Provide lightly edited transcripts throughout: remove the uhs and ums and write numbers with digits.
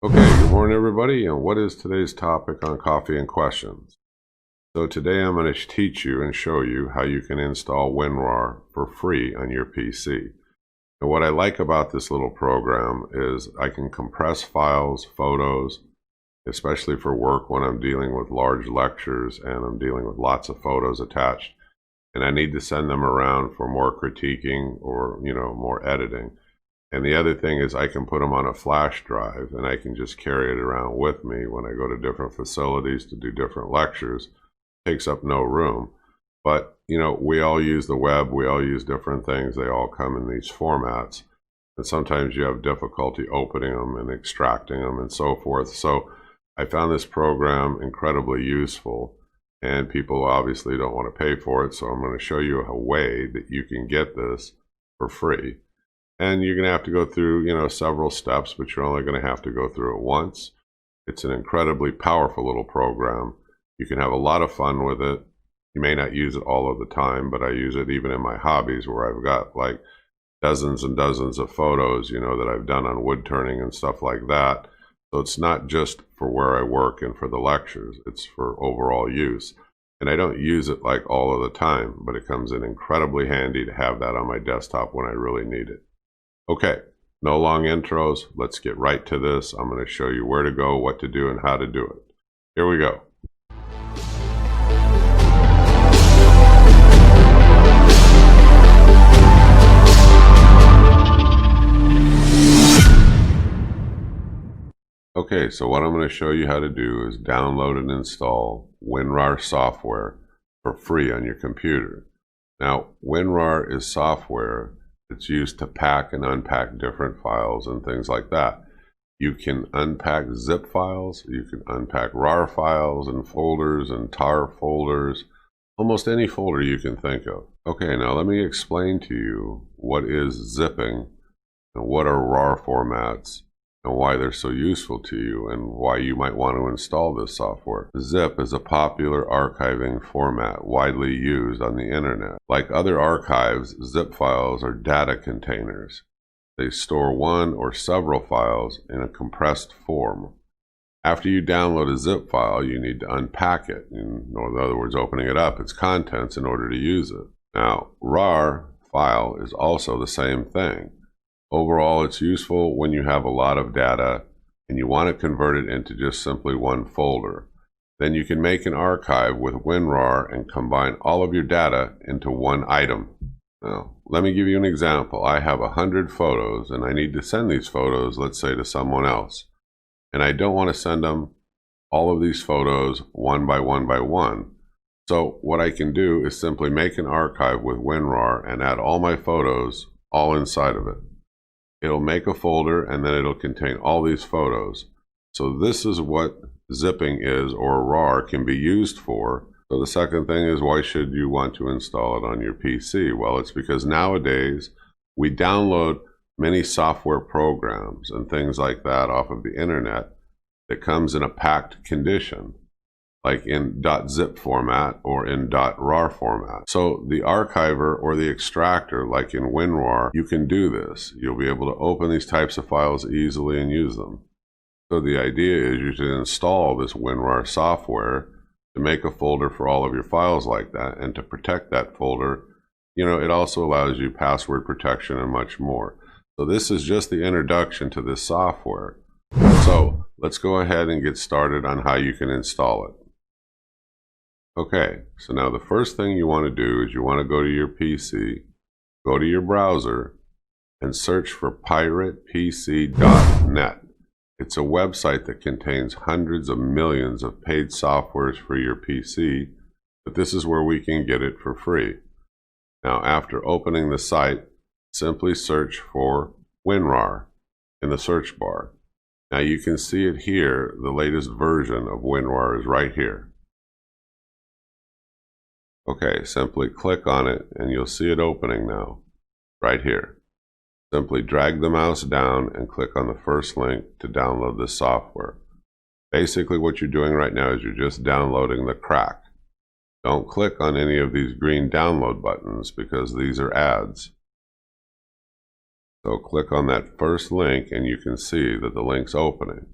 Okay, good morning everybody, and what is today's topic on Coffee and Questions? So today I'm going to teach you and show you how you can install WinRAR for free on your PC. And what I like about this little program is I can compress files, photos, especially for work when I'm dealing with large lectures and I'm dealing with lots of photos attached, and I need to send them around for more critiquing or, more editing. And the other thing is I can put them on a flash drive and I can just carry it around with me when I go to different facilities to do different lectures. It takes up no room. But, we all use the web. We all use different things. They all come in these formats. And sometimes you have difficulty opening them and extracting them and so forth. So I found this program incredibly useful. And people obviously don't want to pay for it. So I'm going to show you a way that you can get this for free. And you're going to have to go through, several steps, but you're only going to have to go through it once. It's an incredibly powerful little program. You can have a lot of fun with it. You may not use it all of the time, but I use it even in my hobbies where I've got like dozens and dozens of photos, that I've done on wood turning and stuff like that. So it's not just for where I work and for the lectures. It's for overall use. And I don't use it like all of the time, but it comes in incredibly handy to have that on my desktop when I really need it. Okay, no long intros. Let's get right to this. I'm going to show you where to go, what to do, and how to do it. Here we go. Okay, so what I'm going to show you how to do is download and install WinRAR software for free on your computer. Now, WinRAR is software it's used to pack and unpack different files and things like that. You can unpack zip files, you can unpack RAR files and folders and tar folders, almost any folder you can think of. Okay, now let me explain to you what is zipping and what are RAR formats and why they're so useful to you and why you might want to install this software. Zip is a popular archiving format widely used on the internet. Like other archives, zip files are data containers. They store one or several files in a compressed form. After you download a zip file, you need to unpack it, in other words, opening it up, its contents, in order to use it. Now, RAR file is also the same thing. Overall, it's useful when you have a lot of data and you want to convert it into just simply one folder. Then you can make an archive with WinRAR and combine all of your data into one item. Now, let me give you an example. I have 100 photos and I need to send these photos, let's say, to someone else. And I don't want to send them all of these photos one by one by one. So what I can do is simply make an archive with WinRAR and add all my photos all inside of it. It'll make a folder and then it'll contain all these photos. So this is what zipping is, or RAR can be used for. So the second thing is, why should you want to install it on your PC? Well, it's because nowadays we download many software programs and things like that off of the internet that comes in a packed condition, like in .zip format or in .rar format. So the archiver or the extractor, like in WinRAR, you can do this. You'll be able to open these types of files easily and use them. So the idea is you should install this WinRAR software to make a folder for all of your files like that, and to protect that folder, it also allows you password protection and much more. So this is just the introduction to this software. So let's go ahead and get started on how you can install it. Okay, so now the first thing you want to do is you want to go to your PC, go to your browser, and search for piratepc.net. It's a website that contains hundreds of millions of paid softwares for your PC, but this is where we can get it for free. Now, after opening the site, simply search for WinRAR in the search bar. Now you can see it here. The latest version of WinRAR is right here. Okay, simply click on it and you'll see it opening now, right here. Simply drag the mouse down and click on the first link to download this software. Basically what you're doing right now is you're just downloading the crack. Don't click on any of these green download buttons because these are ads. So click on that first link and you can see that the link's opening.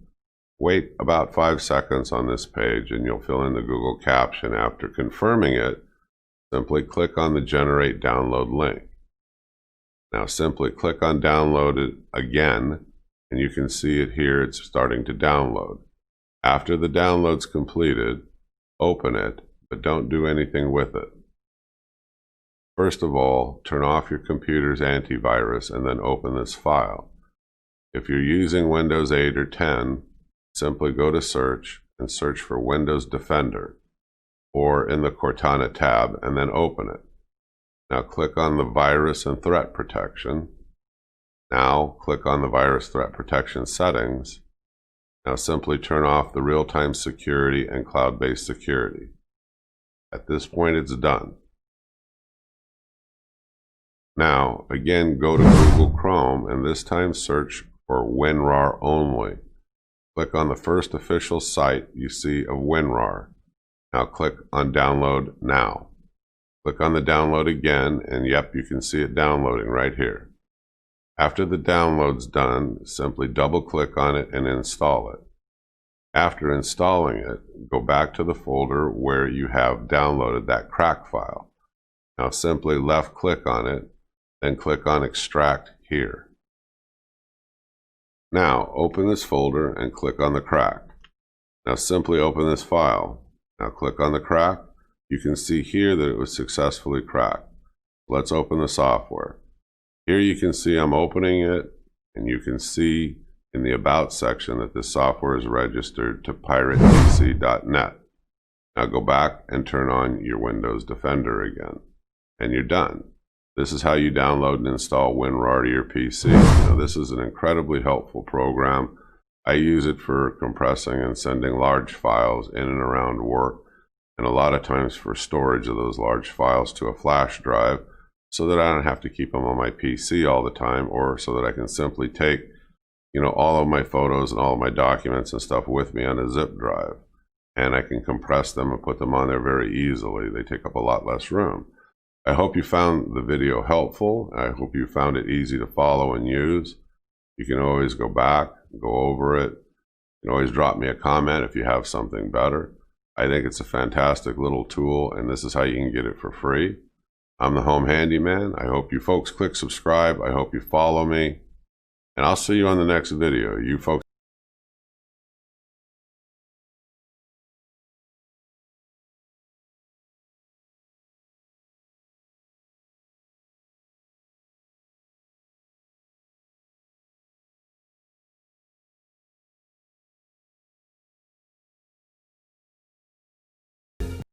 Wait about 5 seconds on this page and you'll fill in the Google caption. After confirming it, simply click on the Generate Download link. Now simply click on Download it again, and you can see it here. It's starting to download. After the download's completed, open it, but don't do anything with it. First of all, turn off your computer's antivirus and then open this file. If you're using Windows 8 or 10, simply go to Search and search for Windows Defender, or in the Cortana tab, and then open it. Now click on the Virus and Threat Protection. Now click on the Virus Threat Protection settings. Now simply turn off the real-time security and cloud-based security. At this point, it's done. Now, again, go to Google Chrome and this time search for WinRAR only. Click on the first official site you see of WinRAR. Now click on Download Now. Click on the download again, and yep, you can see it downloading right here. After the download's done, simply double-click on it and install it. After installing it, go back to the folder where you have downloaded that crack file. Now simply left-click on it, then click on Extract here. Now open this folder and click on the crack. Now simply open this file. Now click on the crack. You can see here that it was successfully cracked. Let's open the software. Here you can see I'm opening it, and you can see in the About section that this software is registered to piratepc.net. Now go back and turn on your Windows Defender again, and you're done. This is how you download and install WinRAR to your PC. Now, this is an incredibly helpful program. I use it for compressing and sending large files in and around work, and a lot of times for storage of those large files to a flash drive, so that I don't have to keep them on my PC all the time, or so that I can simply take, all of my photos and all of my documents and stuff with me on a zip drive, and I can compress them and put them on there very easily. They take up a lot less room. I hope you found the video helpful. I hope you found it easy to follow and use. You can always go back, go over it. You can always drop me a comment if you have something better. I think it's a fantastic little tool, and this is how you can get it for free. I'm the Home Handyman. I hope you folks click subscribe. I hope you follow me, and I'll see you on the next video. You folks